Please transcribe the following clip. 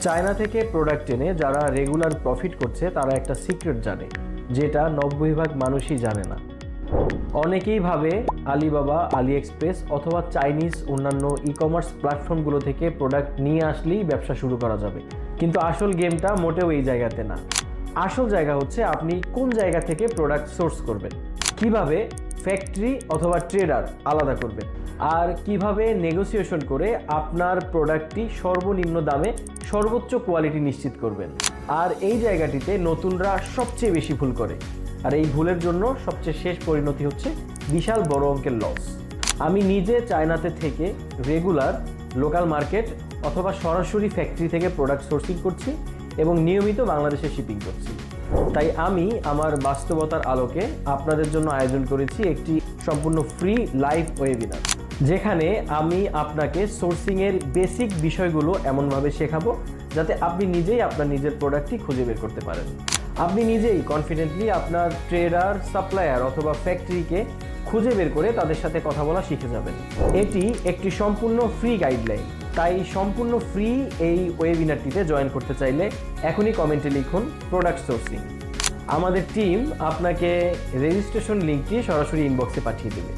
China থেকে product এনে যারা রেগুলার প্রফিট করছে তারা একটা সিক্রেট জানে, যেটা 90% মানুষই জানে না। অনেকেই ভাবে আলিবাবা, আলি এক্সপ্রেস অথবা চাইনিজ অন্যান্য ই কমার্স প্ল্যাটফর্মগুলো থেকে প্রোডাক্ট নিয়ে আসলেই ব্যবসা শুরু করা যাবে, কিন্তু আসল গেমটা মোটেও এই জায়গাতে না। আসল জায়গা হচ্ছে আপনি কোন জায়গা থেকে প্রোডাক্ট সোর্স করবেন, কিভাবে ফ্যাক্টরি অথবা ট্রেডার আলাদা করবেন, আর কিভাবে নেগোসিয়েশন করে আপনার প্রোডাক্টটি সর্বনিম্ন দামে সর্বোচ্চ কোয়ালিটি নিশ্চিত করবেন। আর এই জায়গাটিতে নতুনরা সবচেয়ে বেশি ভুল করে, আর এই ভুলের জন্য সবচেয়ে শেষ পরিণতি হচ্ছে বিশাল বড় অঙ্কের লস। আমি নিজে চায়নাতে থেকে রেগুলার লোকাল মার্কেট অথবা সরাসরি ফ্যাক্টরি থেকে প্রোডাক্ট সোর্সিং করছি এবং নিয়মিত বাংলাদেশে শিপিং করছি। তাই আমি আমার বাস্তবতার আলোকে আপনাদের জন্য আয়োজন করেছি একটি সম্পূর্ণ ফ্রি লাইভ ওয়েবিনার, যেখানে আমি আপনাকে সোর্সিংয়ের বেসিক বিষয়গুলো এমনভাবে শেখাবো যাতে আপনি নিজেই আপনার নিজের প্রোডাক্টটি খুঁজে বের করতে পারেন। আপনি নিজেই কনফিডেন্টলি আপনার ট্রেডার, সাপ্লায়ার অথবা ফ্যাক্টরিকে খুঁজে বের করে তাদের সাথে কথা বলা শিখে যাবেন। এটি একটি সম্পূর্ণ ফ্রি গাইডলাইন, তাই সম্পূর্ণ ফ্রি এই ওয়েবিনারটিতে জয়েন করতে চাইলে এখনই কমেন্টে লিখুন প্রোডাক্ট সোর্সিং। আমাদের টিম আপনাকে রেজিস্ট্রেশন লিঙ্কটি সরাসরি ইনবক্সে পাঠিয়ে দেবে।